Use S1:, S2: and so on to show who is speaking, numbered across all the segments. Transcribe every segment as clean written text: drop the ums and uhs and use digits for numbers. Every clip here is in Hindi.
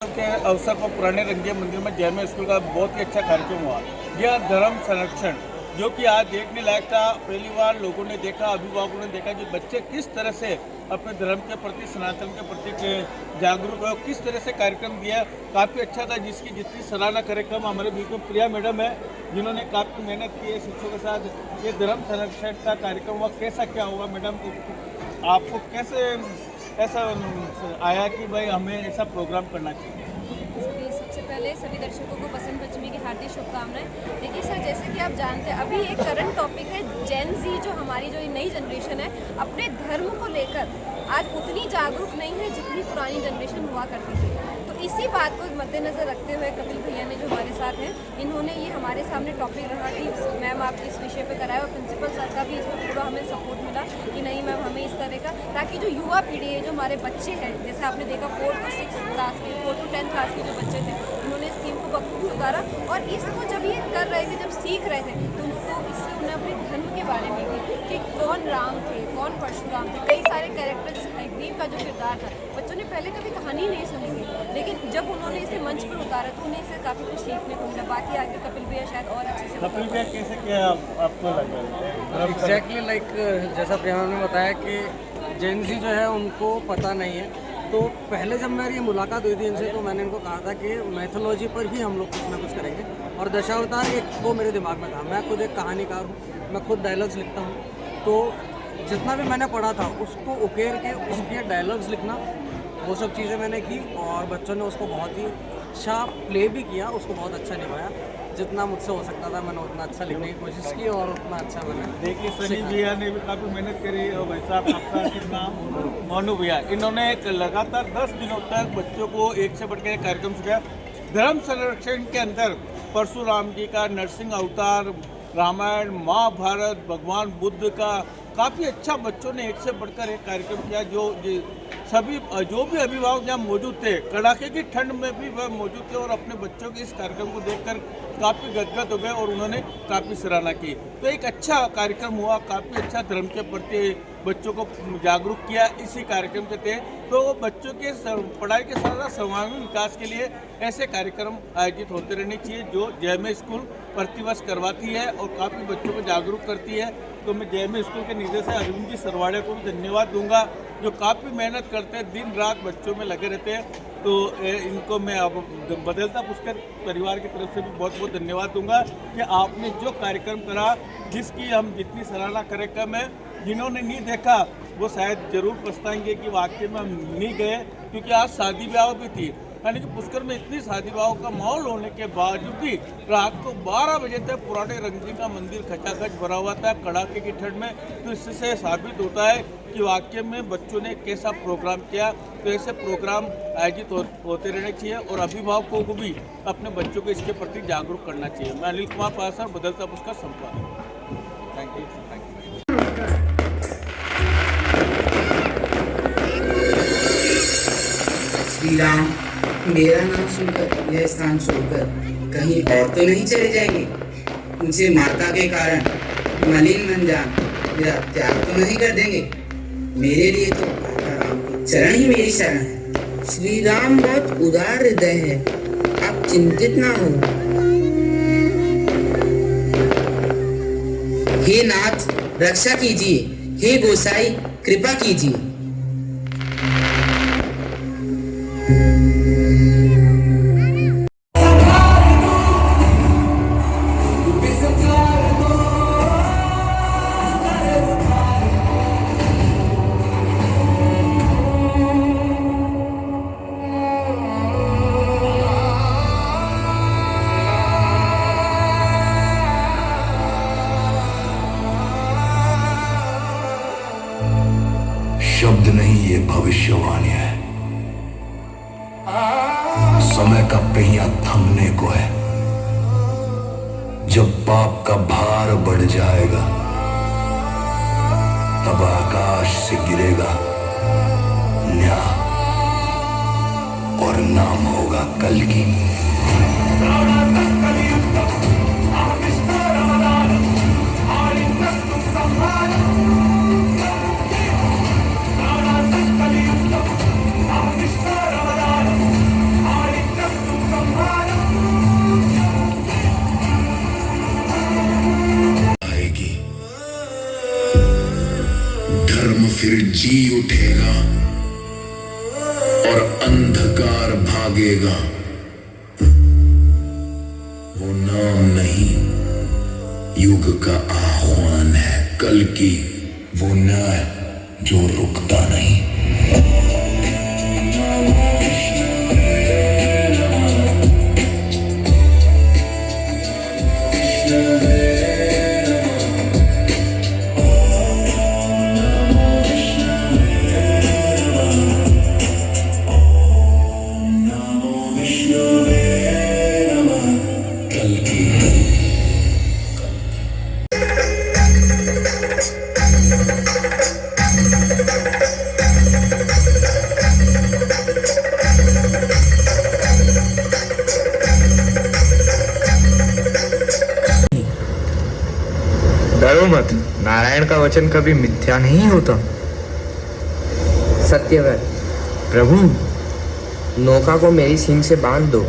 S1: के अवसर पर पुराने रंगिया मंदिर में जयमे स्कूल का बहुत ही अच्छा कार्यक्रम हुआ। यह धर्म संरक्षण जो कि आज देखने लायक था। पहली बार लोगों ने देखा, अभिभावकों ने देखा कि बच्चे किस तरह से अपने धर्म के प्रति, सनातन के प्रति जागरूक हो, किस तरह से कार्यक्रम दिया। काफ़ी अच्छा था, जिसकी जितनी सराहना कार्यक्रम हमारे बीच में प्रिया मैडम है, जिन्होंने काफ़ी मेहनत की है शिक्षकों के साथ। ये धर्म संरक्षण का कार्यक्रम हुआ, कैसा क्या हुआ मैडम, आपको कैसे ऐसा आया कि भाई हमें ऐसा प्रोग्राम करना चाहिए?
S2: सबसे पहले सभी दर्शकों को बसंत पंचमी की हार्दिक शुभकामनाएं। देखिए सर, जैसे कि आप जानते हैं अभी एक करंट टॉपिक है जेन ज़ी, जो हमारी जो नई जनरेशन है अपने धर्म को लेकर आज उतनी जागरूक नहीं है जितनी पुरानी जनरेशन हुआ करती थी। तो इसी बात को मद्देनज़र रखते हुए कपिल भैया ने जो हमारे साथ हैं, इन्होंने ये हमारे सामने टॉपिक रखा कि मैम आप इस विषय पे कराए, और प्रिंसिपल सर का भी इसमें पूरा हमें सपोर्ट मिला कि नहीं मैम हमें इस तरह का, ताकि जो युवा पीढ़ी है, जो हमारे बच्चे हैं, जैसे आपने देखा 4 to 6 क्लास के, 4 to 10 क्लास के जो बच्चे थे, उन्होंने इस थीम को बखूबी उतारा। और इसको जब ये कर रहे थे, जब सीख रहे थे, तो उनको इससे उन्हें अपने धर्म के बारे में भी कि कौन राम थे, कौन परशुराम थे, कई सारे कैरेक्टर्स, हयग्रीव का जो किरदार था, बच्चों ने पहले कभी कहानी नहीं सुनी थी, लेकिन जब उन्होंने इसे मंच पर उतारा तो उन्हें इससे काफ़ी कुछ सीखने को मिला। बाकी आगे कपिल भैया शायद और अच्छे से
S1: कपिल भैया कैसे क्या आपको लग रहा है?
S3: एग्जैक्टली लाइक जैसा प्रिया ने बताया कि जेन ज़ी जो है उनको पता नहीं है। तो पहले जब मेरी मुलाकात हुई थी इनसे, तो मैंने इनको कहा था कि मैथोलॉजी पर ही हम लोग कुछ ना कुछ करेंगे, और दशावतार एक वो मेरे दिमाग में था। मैं खुद एक कहानीकार हूँ, मैं खुद डायलॉग्स लिखता हूँ, तो जितना भी मैंने पढ़ा था उसको उकेर के उसके डायलॉग्स लिखना, वो सब चीज़ें मैंने की, और बच्चों ने उसको बहुत ही अच्छा प्ले भी किया, उसको बहुत अच्छा निभाया। जितना मुझसे हो सकता था मैंने उतना अच्छा लिखने की कोशिश की, और उतना अच्छा मैंने।
S1: देखिए सनी भैया ने भी काफ़ी मेहनत करी, और भाई साहब आपका कितना मोनू भैया, इन्होंने एक लगातार 10 दिनों तक बच्चों को एक से बढ़ के एक कार्यक्रम सिखाया। धर्म संरक्षण के अंदर परशुराम जी का नरसिंह अवतार, रामायण, महाभारत, भगवान बुद्ध का काफ़ी अच्छा बच्चों ने एक से बढ़कर एक कार्यक्रम किया। सभी जो भी अभिभावक यहाँ मौजूद थे, कड़ाके की ठंड में भी वह मौजूद थे, और अपने बच्चों के इस कार्यक्रम को देखकर काफ़ी गदगद हो गए, और उन्होंने काफ़ी सराहना की। तो एक अच्छा कार्यक्रम हुआ, काफ़ी अच्छा धर्म के प्रति बच्चों को जागरूक किया इसी कार्यक्रम के तहत। तो बच्चों के पढ़ाई के साथ साथ सर्वांगीण विकास के लिए ऐसे कार्यक्रम आयोजित होते रहने चाहिए, जो जयमे स्कूल प्रतिवर्ष करवाती है और काफ़ी बच्चों को जागरूक करती है। तो मैं जयमे स्कूल के निदेशक अरविंद जी सरवाड़े को भी धन्यवाद दूंगा, जो काफ़ी मेहनत करते हैं, दिन रात बच्चों में लगे रहते हैं। तो इनको मैं अब बदलता पुष्कर परिवार की तरफ से भी बहुत बहुत धन्यवाद दूंगा कि आपने जो कार्यक्रम करा, जिसकी हम जितनी सराहना कार्यक्रम है, जिन्होंने नहीं देखा वो शायद जरूर पछताएंगे कि वाकई में हम नहीं गए, क्योंकि आज शादी ब्याह भी थी। यानी कि पुष्कर में इतनी शादी ब्याह का माहौल होने के बावजूद भी रात को 12 बजे तक पुराने रंगजी का मंदिर खचाखच भरा हुआ था, कड़ाके की ठंड में। तो इससे साबित होता है कि वाकई में बच्चों ने कैसा प्रोग्राम किया। तो ऐसे प्रोग्राम आयोजित होते रहने चाहिए, और अभिभावकों को भी अपने बच्चों को इसके प्रति जागरूक करना चाहिए। मैं अनिल कुमार पासर, बदलता पुष्कर संपादक। Thank you.
S4: श्री राम, मेरा नाम सुनकर यह स्थान छोड़कर कहीं और तो नहीं चले जाएंगे? मुझे माता के कारण मलिन मन जान मेरा त्याग तो नहीं कर देंगे? मेरे लिए तो राम के चरण ही मेरी शरण है। श्री राम बहुत उदार हृदय है, आप चिंतित ना हो। हे नाथ रक्षा कीजिए, हे गोसाई कृपा कीजिए।
S5: शब्द नहीं, ये भविष्यवाणी है। समय का पहिया थमने को है। जब पाप का भार बढ़ जाएगा, तब आकाश से गिरेगा न्याय, और नाम होगा कल्कि। पर भागेगा, वो नाम नहीं, युग का आह्वान है कल की, वो न्याय जो रुकता नहीं।
S6: डरो मत, नारायण का वचन कभी मिथ्या नहीं होता।
S7: सत्यव्रत,
S6: प्रभु,
S7: नौका को मेरी सींग से बांध दो।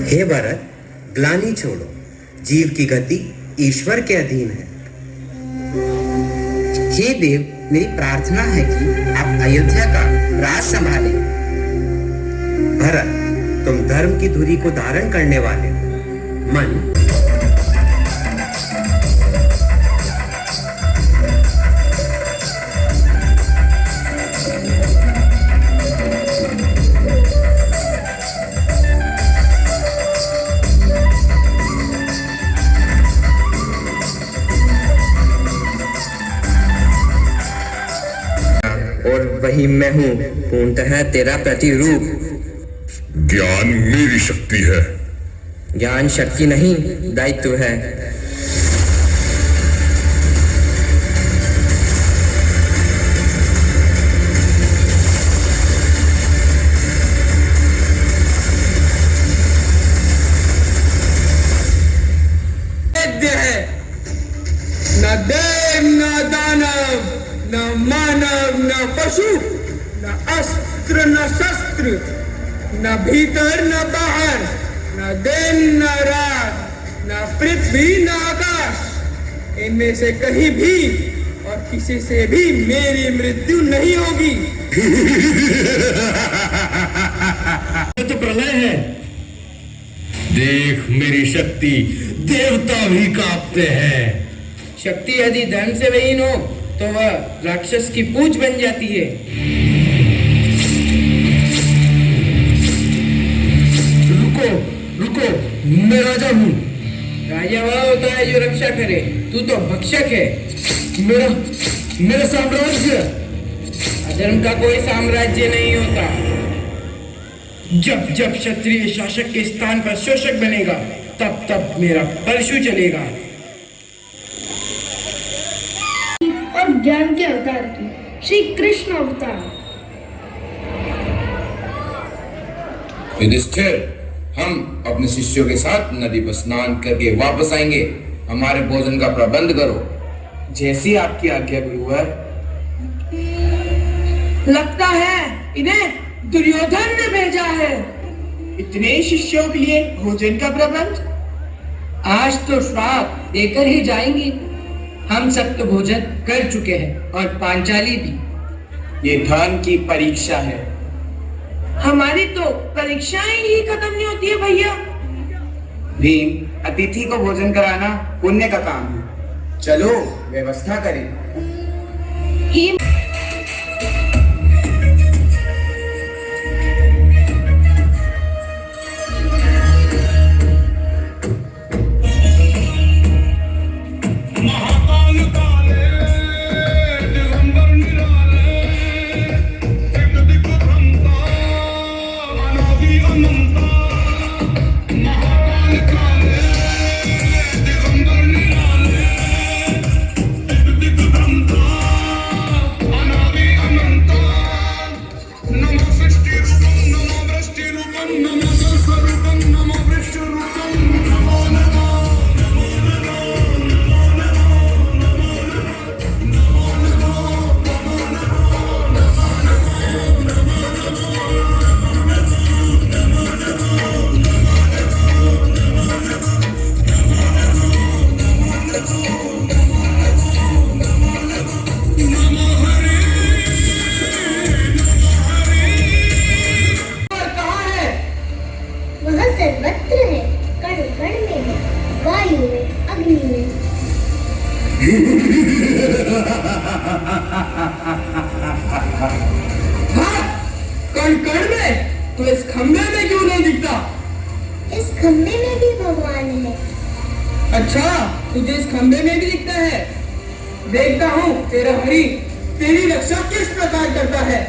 S8: हे भरत, ग्लानि छोड़ो, जीव की गति ईश्वर के अधीन है।
S4: हे देव, मेरी प्रार्थना है कि आप अयोध्या का राज संभालें।
S8: भरत, तुम धर्म की धुरी को धारण करने वाले हो। मन
S7: और वही मैं हूँ, पूर्णतः तेरा प्रतिरूप।
S5: ज्ञान मेरी शक्ति है।
S7: ज्ञान शक्ति नहीं, दायित्व है।
S3: न देव न दानव, न मानव न पशु, न अस्त्र न शस्त्र, न भीतर न बाहर, न दिन न रात, न पृथ्वी न आकाश, इनमें से कहीं भी और किसी से भी मेरी मृत्यु नहीं होगी।
S5: तो प्रलय है, देख मेरी शक्ति, देवता भी कांपते हैं।
S7: शक्ति यदि धर्म से विहीन हो तो वह राक्षस की पूंछ बन जाती है।
S5: रुको रुको, मैं राजा हूँ।
S7: राजा वह होता है जो रक्षा करे, तू तो भक्षक है।
S5: मेरा साम्राज्य।
S7: अधर्म का कोई साम्राज्य नहीं होता।
S5: जब जब क्षत्रिय शासक के स्थान पर शोषक बनेगा, तब तब मेरा परशु चलेगा।
S9: और ज्ञान के अवतार की श्री कृष्ण अवतार।
S10: युधिष्ठिर, हम अपने शिष्यों के साथ नदी पर स्नान करके वापस आएंगे। हमारे भोजन का प्रबंध करो।
S3: जैसी आपकी आज्ञा गुरुवर। लगता है इन्हें दुर्योधन ने भेजा है। इतने शिष्यों के लिए भोजन का प्रबंध? आज तो श्राप देकर ही जाएंगे। हम सब तो भोजन कर चुके हैं और पांचाली भी। ये धर्म की परीक्षा है। हमारी तो परीक्षाएं ही खत्म नहीं होती है भैया।
S10: भीम, अतिथि को भोजन कराना पुण्य का काम है। चलो व्यवस्था करें।
S7: कण कण में, तो इस खंबे में क्यों नहीं दिखता?
S9: इस खंबे में भी भगवान है।
S7: अच्छा, तुझे इस खंबे में भी दिखता है? देखता हूँ तेरा हरि तेरी रक्षा किस प्रकार करता है।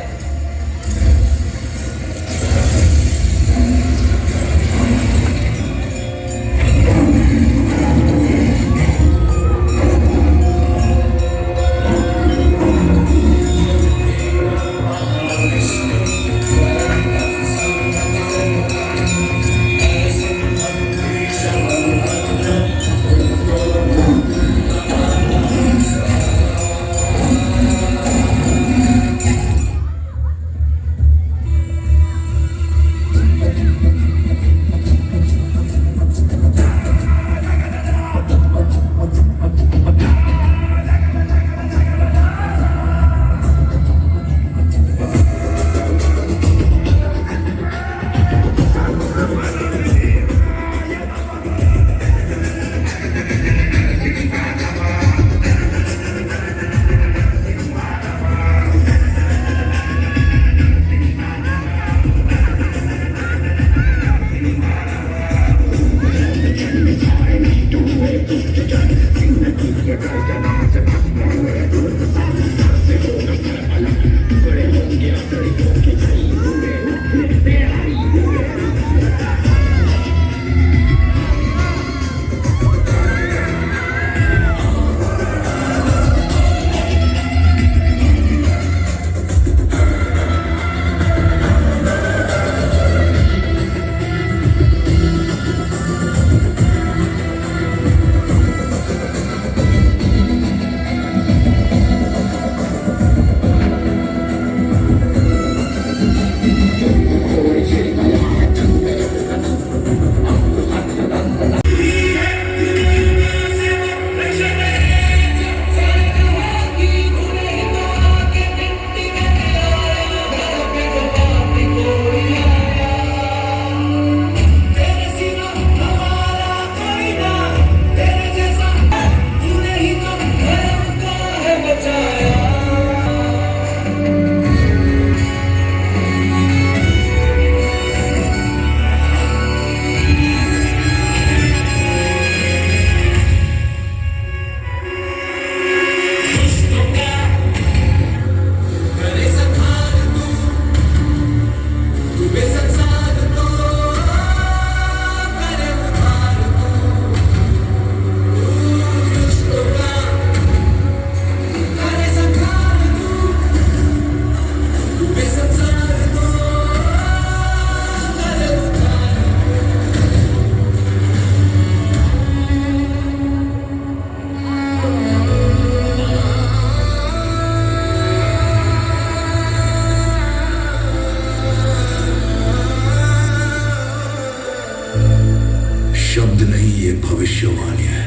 S5: शब्द नहीं, ये भविष्यवाणी है।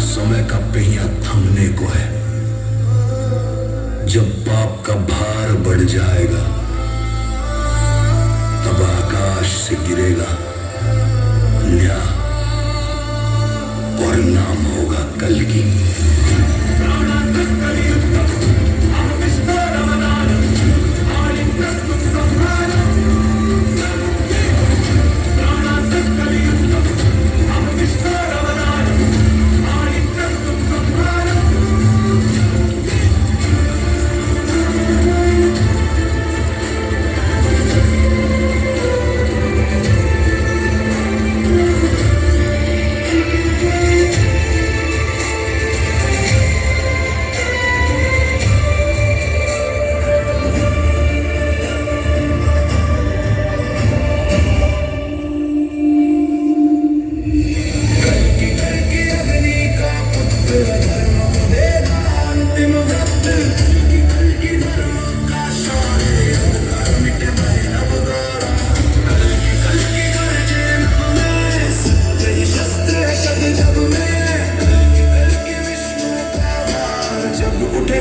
S5: समय का पहिया थमने को है। जब पाप का भार बढ़ जाएगा तब आकाश से गिरेगा न्याय और नाम होगा कल्कि।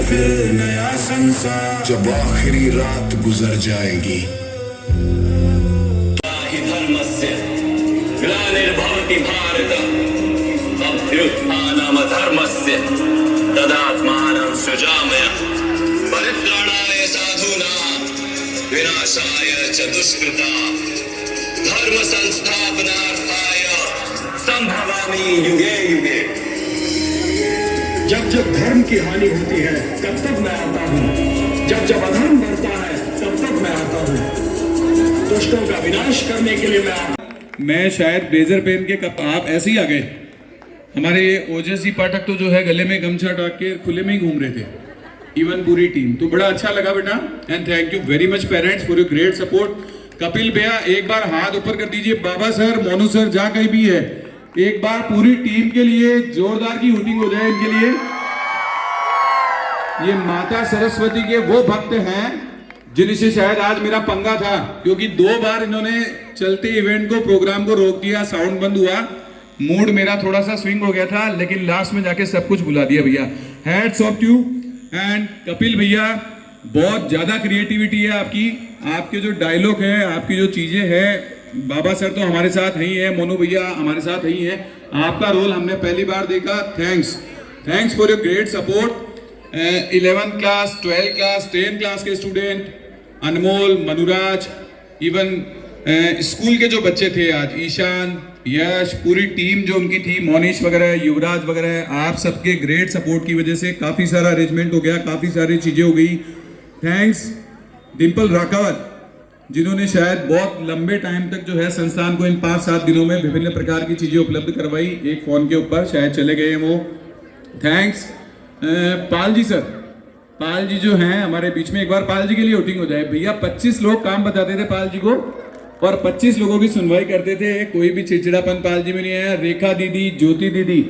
S5: फिर नया संसार जब आखिरी रात गुजर जाएगी।
S11: धर्मस्य ग्लानिर्भवति भारत अभ्युत्थानमधर्मस्य
S5: नमस्कृता धर्म संस्थापनार्थाय संभवामि युगे युगे।
S11: जब जब धर्म की हानि होती है तब तब मैं आता हूँ, जब जब अधर्म बढ़ता है तब तब मैं आता हूँ, दुष्टों का विनाश करने के लिए
S12: मैं शायद ब्लेजर पहन के कब आप ऐसे ही आ गए। हमारे ओजस जी पाठक तो जो है गले में गमछा टाक के खुले में ही घूम रहे थे, इवन पूरी टीम। तो बड़ा अच्छा लगा बेटा, and thank you very much parents for your great support. Kapil भैया एक बार हाथ ऊपर कर दीजिए, बाबा सर, मोनू सर, जहाँ कहीं भी है, एक बार पूरी टीम के लिए जोरदार की हूटिंग हो जाए इनके लिए। ये माता सरस्वती के वो भक्त हैं जिनसे शायद आज मेरा पंगा था, क्योंकि 2 बार इन्होंने चलते इवेंट को, प्रोग्राम को रोक दिया, साउंड बंद हुआ, मूड मेरा थोड़ा सा स्विंग हो गया था, लेकिन लास्ट में जाके सब कुछ भुला दिया भैया। Hats off you. And Kapil भैया, बहुत ज्यादा क्रिएटिविटी है आपकी, आपके जो डायलॉग है, आपकी जो चीजें हैं। बाबा सर तो हमारे साथ ही हैं, मोनू भैया हमारे साथ ही हैं, आपका रोल हमने पहली बार देखा। Thanks for your great support. 11th class, 12th class, 10th class के स्टूडेंट, अनमोल, मनुराज, इवन स्कूल के जो बच्चे थे आज, ईशान, यश, पूरी टीम जो उनकी थी, मोनिश वगैरह, युवराज वगैरह, आप सबके ग्रेट सपोर्ट की वजह से काफ़ी सारा अरेंजमेंट हो गया, काफ़ी सारी चीज़ें हो गई। थैंक्स डिम्पल राकावत, जिन्होंने शायद बहुत लंबे टाइम तक जो है संस्थान को इन 5-7 दिनों में विभिन्न प्रकार की चीज़ें उपलब्ध करवाई, एक फ़ोन के ऊपर, शायद चले गए हैं वो। थैंक्स पाल जी सर, पाल जी जो हैं हमारे बीच में, एक बार पाल जी के लिए वोटिंग हो जाए भैया। 25 लोग काम बताते थे पाल जी को और 25 लोगों की सुनवाई करते थे, कोई भी चिड़चिड़ापन पाल जी में नहीं आया। रेखा दीदी, ज्योति दीदी,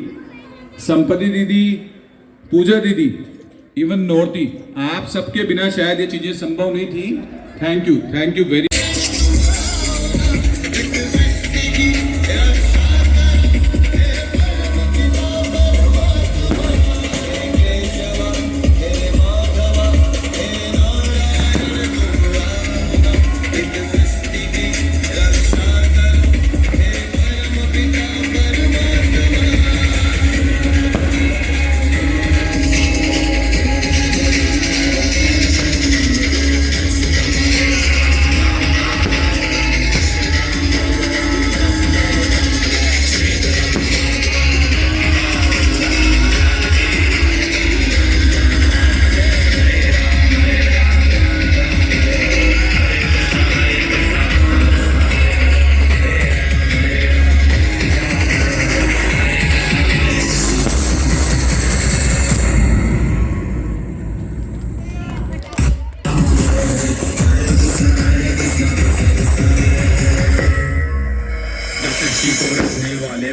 S12: संपत्ति दीदी, पूजा दीदी, इवन नोरती, आप सबके बिना शायद ये चीजें संभव नहीं थी। Thank you very.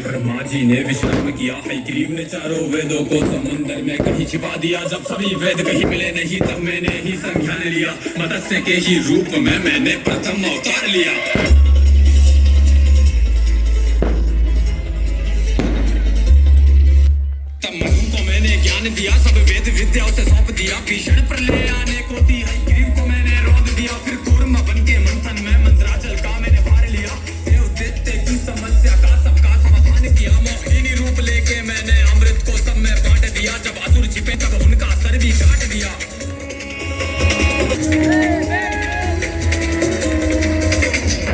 S11: Brahma ji ने विश्राम किया, हयग्रीव ने चारों वेदों को समंदर में कहीं छिपा दिया। जब सभी वेद कहीं मिले नहीं तब मैंने ही संज्ञान लिया, मत्स्य के ही रूप में मैंने प्रथम अवतार लिया। तब मनु को मैंने ज्ञान दिया, सब वेद विद्या उसे सौंप दिया। भीषण प्रलय आने को थी, हयग्रीव को मैंने रोक दिया। फिर कूर्म बन के मंथन में मंत्राचल का मैंने भार लिया। देव दैत्य की समस्या का सबका समाधान किया। मोहिनी रूप लेके मैंने अमृत को सब में बांट दिया। जब असुर छिपे तब उनका सर भी काट दिया।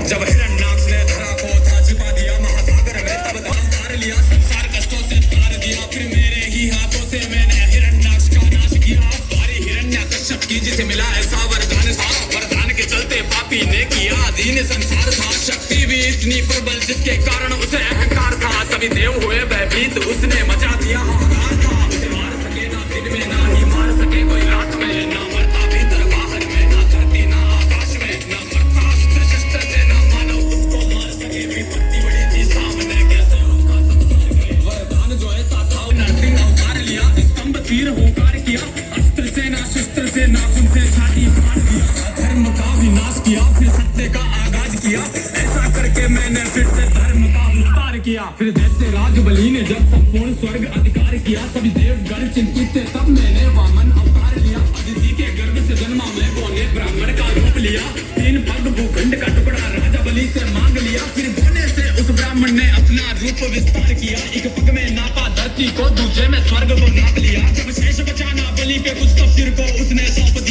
S11: जब हिरण्याक्ष ने धरा को था छिपा दिया महासागर में, तब अवतार लिया। संसार कष्टों से तार दिया। फिर मेरे ही हाथों से मैंने हिरण्याक्ष का नाश किया। भारी हिरण्यकश्यप की जिसे मिला ऐसा वरदान था, वरदान के चलते पापी ने किया अधीन संसार था। शक्ति भी इतनी प्रबल जिसके कारण उसे अहंकार था। सभी देव हुए भयभीत, उसने मचा दिया हाहाकार था। उसे मार सके ना दिन में, ना ही मार सके कोई रात में। ना मरता भीतर बाहर में, ना धरती ना आकाश में। ना मरता अस्त्र शस्त्र से, ना मानव उसको मार सके। विपत्ति बड़ी थी सामने, कैसे उसका संहार। वरदान जो ऐसा था, नरसिंह अवतार लिया। स्तंभ तीर होकार किया, अस्त्र से ना शस्त्र से, नाखून से छाती फाड़ दिया। अधर्म का विनाश किया, फिर सत्य का आगाज किया। ऐसा करके मैंने फिर से धर्म का विस्तार किया। फिर दैत्य राज बलि ने जब संपूर्ण स्वर्ग अधिकार किया। सभी देवगण चिंतित थे, तब मैंने वामन अवतार लिया। अदिति के गर्भ से जन्मा मैं, बोने ब्राह्मण का रूप लिया। 3 पग भूखंड का टुकड़ा राजा बलि से मांग लिया। फिर बोने से उस ब्राह्मण ने अपना रूप विस्तार किया। एक पग में नापा धरती को, दूसरे में स्वर्ग को नाप लिया। जब शेष बचा ना बलि पे कुछ, तब सिर को उसने सौंप दिया।